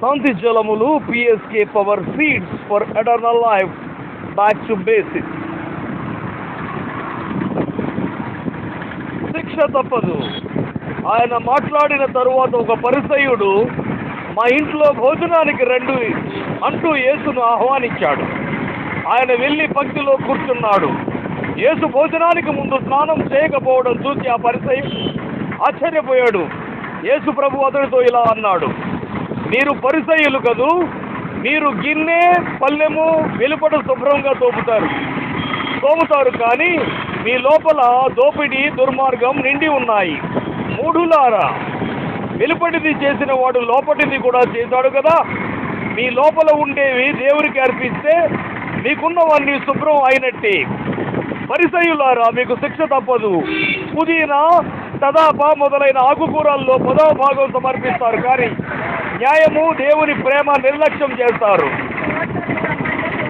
శాంతి జలములు, PSK power seeds for eternal life. Back to basics. శిక్ష తప్పదు. ఆయన మాట్లాడిన తరువాత ఒక పరిసయ్యుడు, మా ఇంట్లో భోజనానికి రండి అంటూ యేసును ఆహ్వానించాడు. ఆయన వెళ్ళి పంక్తిలో కూర్చున్నాడు. యేసు భోజనానికి ముందు స్నానం చేయకపోవడం చూసి ఆ పరిసయ్యుడు ఆశ్చర్యపోయాడు. యేసు ప్రభు అతడితో ఇలా అన్నాడు, మీరు పరిసయ్యులు కదూ, మీరు గిన్నె పల్లెము వెలుపట శుభ్రంగా తోముతారు, కానీ మీ లోపల దోపిడీ దుర్మార్గం నిండి ఉన్నాయి. మూఢులారా, వెలుపటిది చేసిన వాడు లోపటిది కూడా చేశాడు కదా. మీ లోపల ఉండేవి దేవునికి అర్పిస్తే మీకున్నవన్నీ శుభ్రం అయినట్టే. పరిసయ్యులారా, మీకు శిక్ష తప్పదు. పుదీనా, తదాప మొదలైన ఆకుకూరల్లో 10వ భాగం సమర్పిస్తారు, కానీ న్యాయము, దేవుని ప్రేమ నిర్లక్ష్యం చేస్తారు.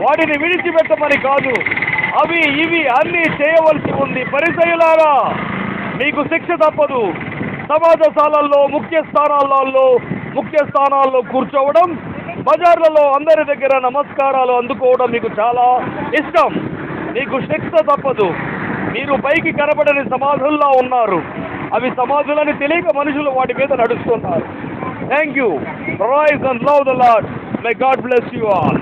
వాటిని విడిచిపెట్టమని కాదు, అవి ఇవి అన్నీ చేయవలసి ఉంది. పరిసయ్యులారా, మీకు శిక్ష తప్పదు. సమాజశాలల్లో ముఖ్య స్థానాల్లో కూర్చోవడం, బజార్లలో అందరి దగ్గర నమస్కారాలు అందుకోవడం మీకు చాలా ఇష్టం. మీకు శిక్ష తప్పదు. మీరు పైకి కనబడని సమాధుల్లో ఉన్నారు. అవి సమాధులని తెలియక మనుషులు వాటి మీద నడుస్తున్నారు. Thank you. Rise and love the Lord. May God bless you all.